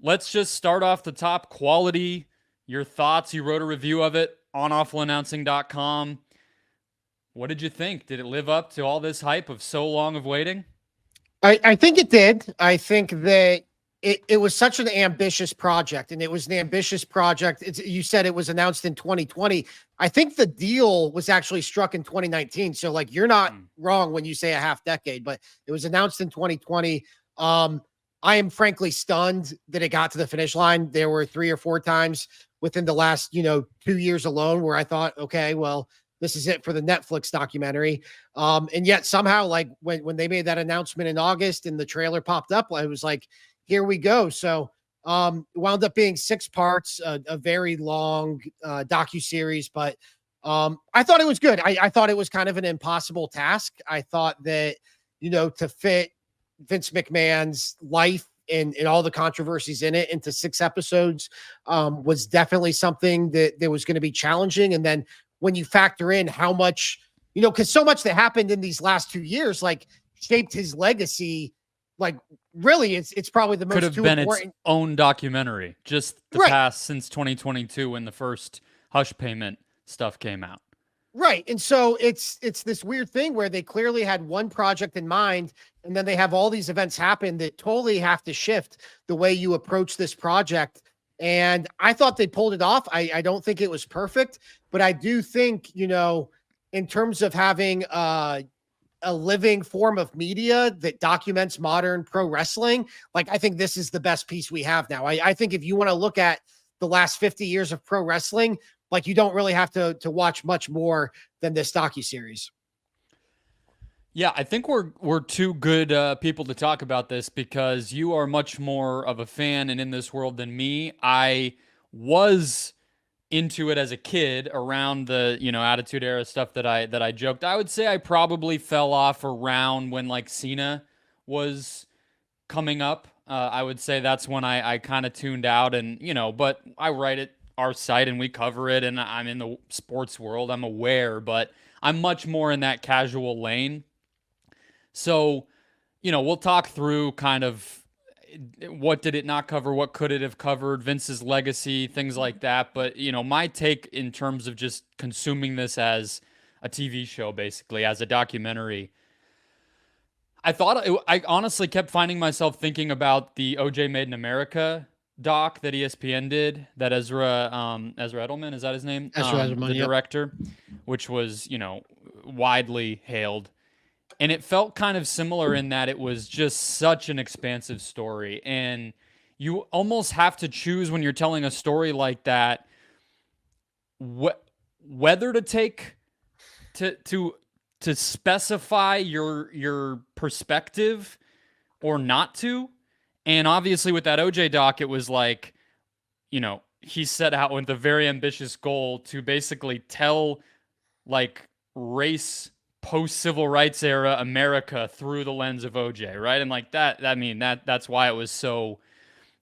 let's just start off the top. Quality, your thoughts. You wrote a review of it on awfulannouncing.com. What did you think? Did it live up to all this hype of so long of waiting? I think it did. I think that it was such an ambitious project, and it was an ambitious project. You said it was announced in 2020. I think the deal was actually struck in 2019. So, like, you're not wrong when you say a half decade, but it was announced in 2020. I am frankly stunned that it got to the finish line. There were 3 or 4 times within the last, 2 years alone where I thought, okay, well, this is it for the Netflix documentary. And yet somehow, like when they made that announcement in August and the trailer popped up, I was like, here we go. So wound up being 6 parts, a very long docuseries, but I thought it was good. I thought it was kind of an impossible task. I thought that, to fit Vince McMahon's life and all the controversies in it into 6 episodes was definitely something that was going to be challenging. And then when you factor in how much, because so much that happened in these last 2 years, like shaped his legacy, like really it's probably the most could have been important. Its own documentary, just the past since 2022 when the first Hush Payment stuff came out. Right. And so it's this weird thing where they clearly had one project in mind, and then they have all these events happen that totally have to shift the way you approach this project. And I thought they pulled it off. I don't think it was perfect, but I do think, in terms of having a living form of media that documents modern pro wrestling, like I think this is the best piece we have now. I think if you want to look at the last 50 years of pro wrestling, like you don't really have to watch much more than this docuseries. Yeah, I think we're two good people to talk about this because you are much more of a fan and in this world than me. I was into it as a kid around the Attitude Era stuff that I joked. I would say I probably fell off around when like Cena was coming up. I would say that's when I kind of tuned out, and but I write at our site and we cover it, and I'm in the sports world. I'm aware, but I'm much more in that casual lane. So, we'll talk through kind of what did it not cover, what could it have covered, Vince's legacy, things like that. But, my take in terms of just consuming this as a TV show, basically, as a documentary, I honestly kept finding myself thinking about the OJ Made in America doc that ESPN did, that Ezra Edelman, is that his name? Ezra Edelman, the director, which was, widely hailed. And it felt kind of similar in that it was just such an expansive story. And you almost have to choose when you're telling a story like that, whether to take to specify your perspective or not to. And obviously with that OJ doc, it was like, he set out with a very ambitious goal to basically tell like race post-civil rights era America through the lens of OJ, right? And like that, I mean, that's why it was so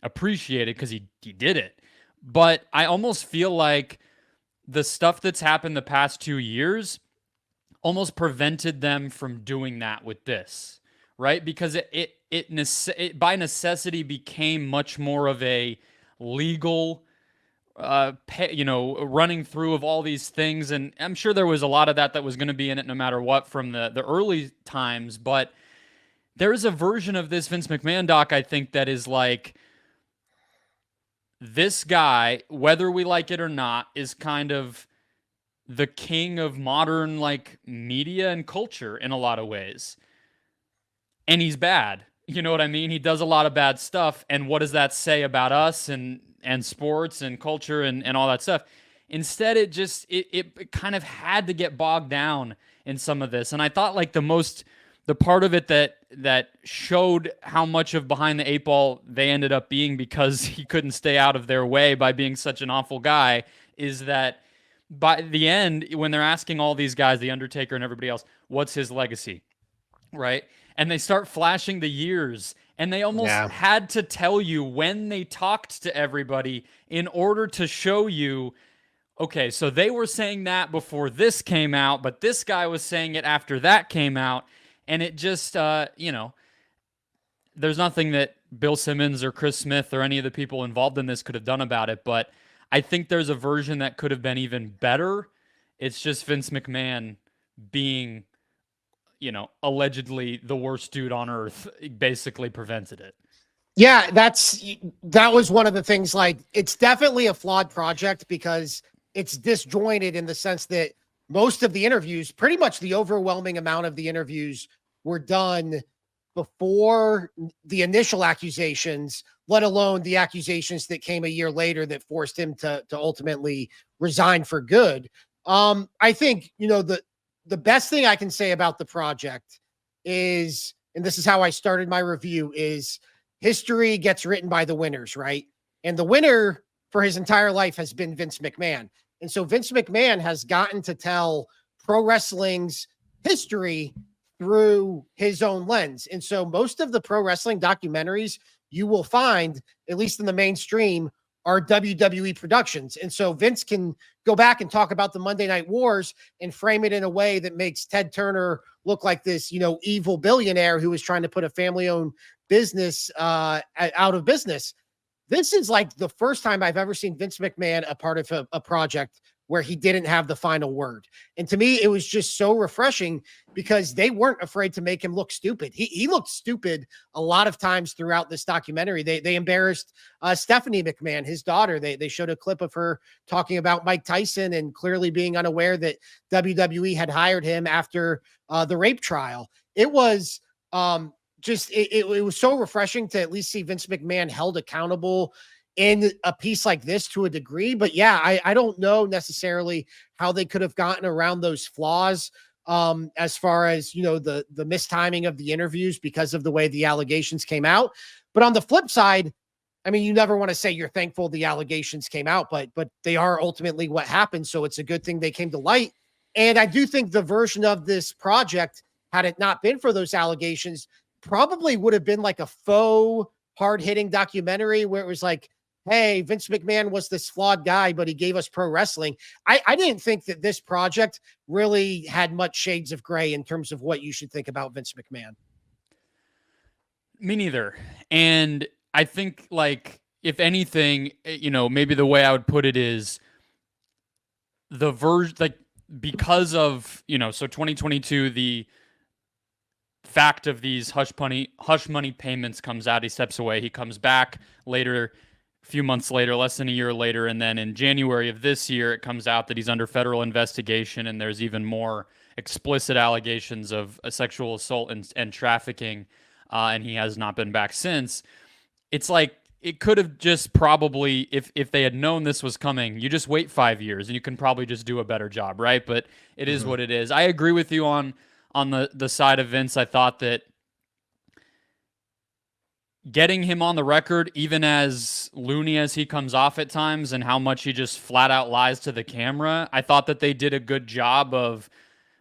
appreciated, because he did it. But I almost feel like the stuff that's happened the past 2 years almost prevented them from doing that with this, right? Because it by necessity became much more of a legal running through of all these things. And I'm sure there was a lot of that was going to be in it no matter what from the early times. But there is a version of this Vince McMahon doc, I think, that is like, this guy, whether we like it or not, is kind of the king of modern like media and culture in a lot of ways. And he's bad. You know what I mean? He does a lot of bad stuff. And what does that say about us and sports and culture and all that stuff? Instead, it kind of had to get bogged down in some of this. And I thought like the part of it that showed how much of behind the 8 ball they ended up being, because he couldn't stay out of their way by being such an awful guy, is that by the end, when they're asking all these guys, The Undertaker and everybody else, what's his legacy, right? And they start flashing the years, and they almost had to tell you when they talked to everybody in order to show you, okay, so they were saying that before this came out, but this guy was saying it after that came out. And it just, there's nothing that Bill Simmons or Chris Smith or any of the people involved in this could have done about it, but I think there's a version that could have been even better. It's just Vince McMahon being, allegedly the worst dude on earth basically prevented it. Yeah, that was one of the things. Like, it's definitely a flawed project because it's disjointed in the sense that most of the interviews, pretty much the overwhelming amount of the interviews, were done before the initial accusations, let alone the accusations that came a year later that forced him to ultimately resign for good. I think, the best thing I can say about the project is, and this is how I started my review, is history gets written by the winners, right? And the winner for his entire life has been Vince McMahon. And so Vince McMahon has gotten to tell pro wrestling's history through his own lens. And so most of the pro wrestling documentaries you will find, at least in the mainstream, are WWE productions. And so Vince can go back and talk about the Monday Night Wars and frame it in a way that makes Ted Turner look like this, evil billionaire who was trying to put a family-owned business out of business. This is like the first time I've ever seen Vince McMahon a part of a project where he didn't have the final word. And to me, it was just so refreshing because they weren't afraid to make him look stupid. He looked stupid a lot of times throughout this documentary. They embarrassed Stephanie McMahon, his daughter. They showed a clip of her talking about Mike Tyson and clearly being unaware that WWE had hired him after the rape trial. It was it was so refreshing to at least see Vince McMahon held accountable in a piece like this to a degree. But yeah, I don't know necessarily how they could have gotten around those flaws as far as, the mistiming of the interviews because of the way the allegations came out. But on the flip side, I mean, you never want to say you're thankful the allegations came out, but they are ultimately what happened. So it's a good thing they came to light. And I do think the version of this project, had it not been for those allegations, probably would have been like a faux hard-hitting documentary where it was like, hey, Vince McMahon was this flawed guy, but he gave us pro wrestling. I didn't think that this project really had much shades of gray in terms of what you should think about Vince McMahon. Me neither. And I think, like, if anything, maybe the way I would put it is the version, like, because of, so 2022, the fact of these hush money payments comes out. He steps away. He comes back later, a few months later, less than a year later, and then in January of this year, it comes out that he's under federal investigation, and there's even more explicit allegations of sexual assault and trafficking, and he has not been back since. It's like, it could have just probably, if they had known this was coming, you just wait 5 years and you can probably just do a better job, right? But it is what it is. I agree with you on the side of Vince. I thought that getting him on the record, even as loony as he comes off at times and how much he just flat out lies to the camera, I thought that they did a good job of,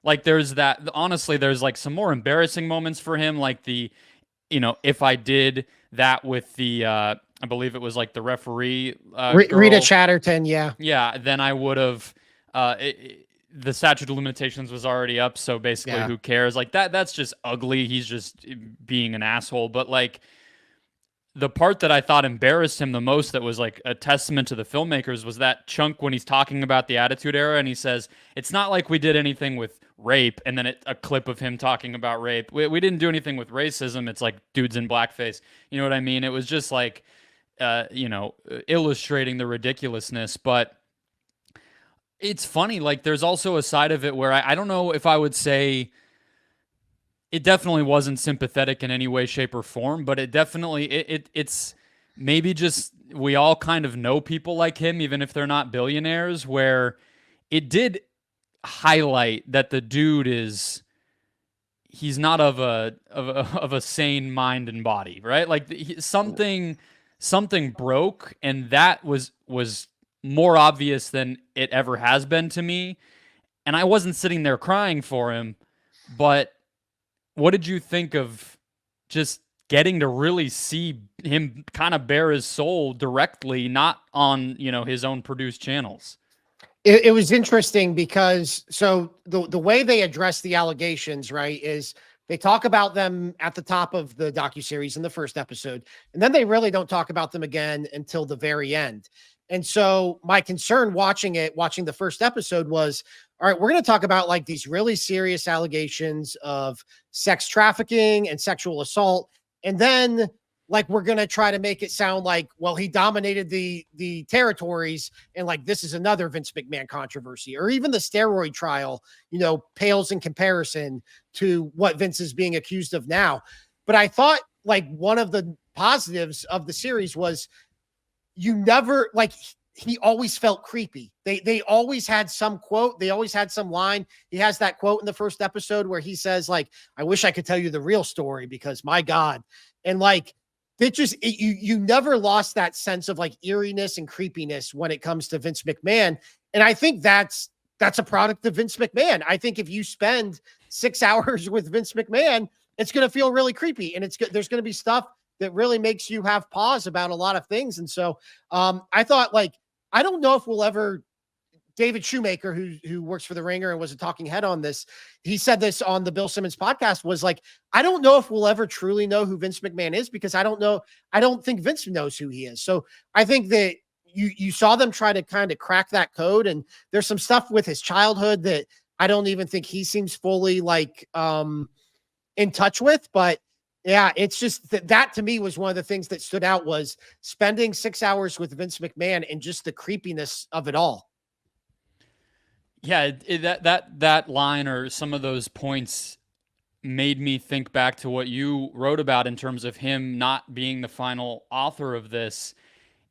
like, there's like some more embarrassing moments for him, like if I did that with the, I believe it was like the referee, Rita Chatterton. Yeah. Then I would have, the statute of limitations was already up. So basically who cares? Like that's just ugly. He's just being an asshole. But like, the part that I thought embarrassed him the most, that was like a testament to the filmmakers, was that chunk when he's talking about the Attitude Era and he says, it's not like we did anything with rape, and then a clip of him talking about rape. We didn't do anything with racism. It's like dudes in blackface. You know what I mean? It was just like, illustrating the ridiculousness. But it's funny, like there's also a side of it where I don't know if I would say it definitely wasn't sympathetic in any way, shape, or form, but it definitely, it's maybe just, we all kind of know people like him, even if they're not billionaires, where it did highlight that the dude he's not of a sane mind and body, right? Like something broke, and that was more obvious than it ever has been to me. And I wasn't sitting there crying for him, but what did you think of just getting to really see him kind of bare his soul directly, not on, his own produced channels? It was interesting because, so the way they address the allegations, right, is They talk about them at the top of the docuseries in the first episode, and then they really don't talk about them again until the very end. And so my concern watching the first episode was, all right, we're going to talk about like these really serious allegations of sex trafficking and sexual assault. And then like, we're going to try to make it sound like, well, he dominated the territories. And like, this is another Vince McMahon controversy, or even the steroid trial, pales in comparison to what Vince is being accused of now. But I thought like one of the positives of the series was he always felt creepy. They always had some quote. They always had some line. He has that quote in the first episode where he says like, I wish I could tell you the real story because my God. And like, you never lost that sense of like eeriness and creepiness when it comes to Vince McMahon. And I think that's a product of Vince McMahon. I think if you spend 6 hours with Vince McMahon, it's going to feel really creepy. And there's going to be stuff that really makes you have pause about a lot of things. And so I thought like, I don't know if we'll ever, David Shoemaker, who works for The Ringer and was a talking head on this, he said this on the Bill Simmons podcast, was like, I don't know if we'll ever truly know who Vince McMahon is because I don't think Vince knows who he is. So I think that you saw them try to kind of crack that code, and there's some stuff with his childhood that I don't even think he seems fully like in touch with, but yeah, it's just that to me was one of the things that stood out was spending 6 hours with Vince McMahon and just the creepiness of it all. Yeah, that line or some of those points made me think back to what you wrote about in terms of him not being the final author of this.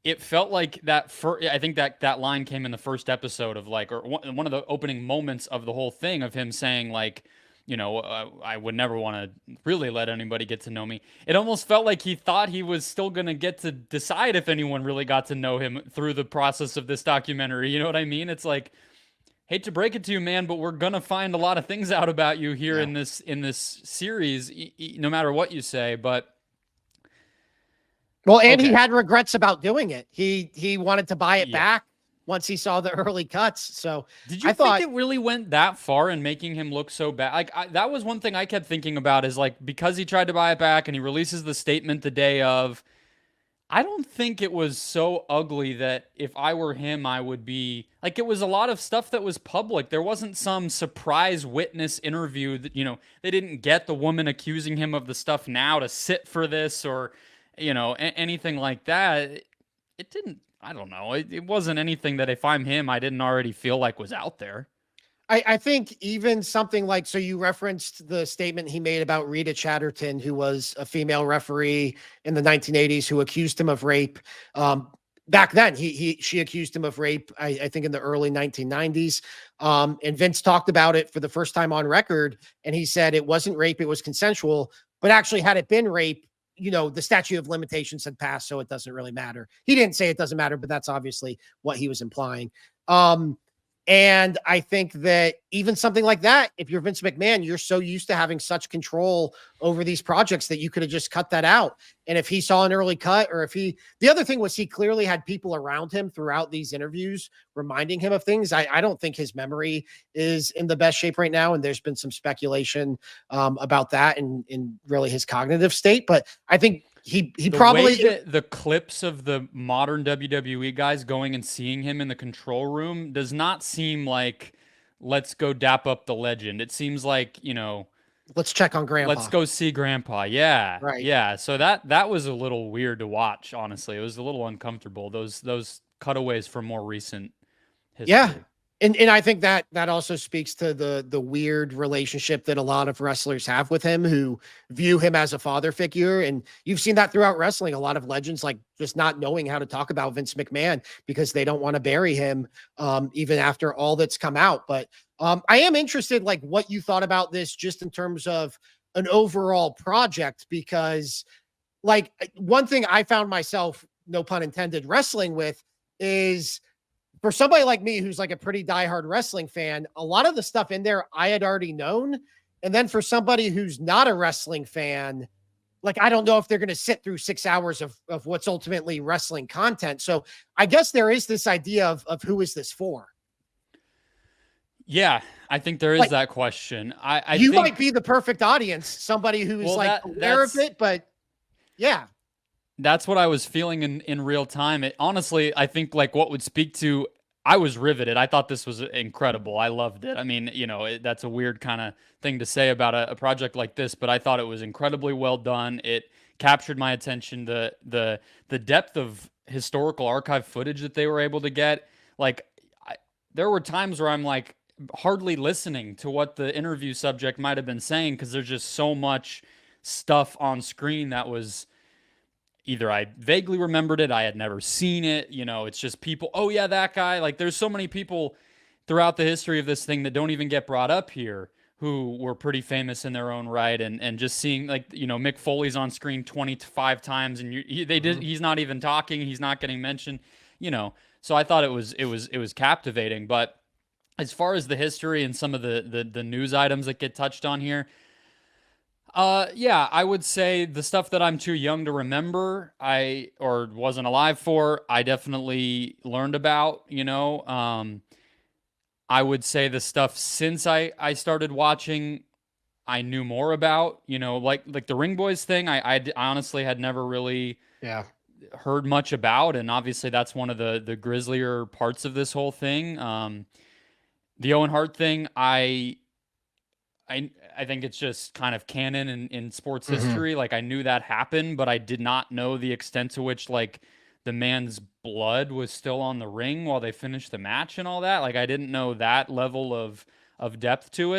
It felt like I think that line came in the first episode of like, or one of the opening moments of the whole thing of him saying like, I would never want to really let anybody get to know me. It almost felt like he thought he was still going to get to decide if anyone really got to know him through the process of this documentary. You know what I mean? It's like, hate to break it to you, man, but we're gonna find a lot of things out about you here in this series, no matter what you say. But he had regrets about doing it. He wanted to buy it back once he saw the early cuts. So did you think it really went that far in making him look so bad? Like that was one thing I kept thinking about is like, because he tried to buy it back and he releases the statement the day of. I don't think it was so ugly that if I were him, I would be like, it was a lot of stuff that was public. There wasn't some surprise witness interview that, they didn't get the woman accusing him of the stuff now to sit for this or, anything like that. It didn't, I don't know. It wasn't anything that if I'm him, I didn't already feel like was out there. I think even something like, so you referenced the statement he made about Rita Chatterton, who was a female referee in the 1980s who accused him of rape. Back then, she accused him of rape, I think in the early 1990s. And Vince talked about it for the first time on record. And he said it wasn't rape, it was consensual. But actually, had it been rape, the statute of limitations had passed, so it doesn't really matter. He didn't say it doesn't matter, but that's obviously what he was implying. And I think that even something like that, if you're Vince McMahon, you're so used to having such control over these projects that you could have just cut that out. And if he saw an early cut, or the other thing was he clearly had people around him throughout these interviews reminding him of things. I don't think his memory is in the best shape right now. And there's been some speculation about that and really his cognitive state. But I think he probably the clips of the modern WWE guys going and seeing him in the control room does not seem like let's go dap up the legend. It seems like, let's check on Grandpa. Let's go see Grandpa. Yeah. Right. Yeah. So that was a little weird to watch, honestly. It was a little uncomfortable. Those cutaways from more recent history. Yeah. And I think that also speaks to the weird relationship that a lot of wrestlers have with him who view him as a father figure. And you've seen that throughout wrestling. A lot of legends like just not knowing how to talk about Vince McMahon because they don't want to bury him even after all that's come out. But I am interested like what you thought about this just in terms of an overall project, because like one thing I found myself, no pun intended, wrestling with is for somebody like me, who's like a pretty diehard wrestling fan, a lot of the stuff in there I had already known. And then for somebody who's not a wrestling fan, like, I don't know if they're going to sit through 6 hours of what's ultimately wrestling content. So I guess there is this idea of who is this for? Yeah, I think there is Like, that question. I you might think be the perfect audience, somebody who's well like aware of it, but yeah. that's what I was feeling in real time. It honestly, I think like what would speak to I was riveted. I thought this was incredible. I loved it. I mean, that's a weird kind of thing to say about a project like this, but I thought it was incredibly well done. It captured my attention. The depth of historical archive footage that they were able to get, like I, there were times where I'm like hardly listening to what the interview subject might have been saying because there's just so much stuff on screen that was either I vaguely remembered it, I had never seen it. It's just people, oh yeah, that guy. Like there's so many people throughout the history of this thing that don't even get brought up here who were pretty famous in their own right. And just seeing like, Mick Foley's on screen 25 times and he's not even talking, he's not getting mentioned, you know. So I thought it was captivating. But as far as the history and some of the news items that get touched on here, yeah, I would say the stuff that I'm too young to remember, or wasn't alive for, I definitely learned about. I would say the stuff since I started watching, I knew more about, like the Ring Boys thing, I honestly had never really Yeah. heard much about, and obviously that's one of the grislier parts of this whole thing. The Owen Hart thing, I think it's just kind of canon in sports Mhm. history. Like I knew that happened, but I did not know the extent to which like the man's blood was still on the ring while they finished the match and all that. Like I didn't know that level of depth to it.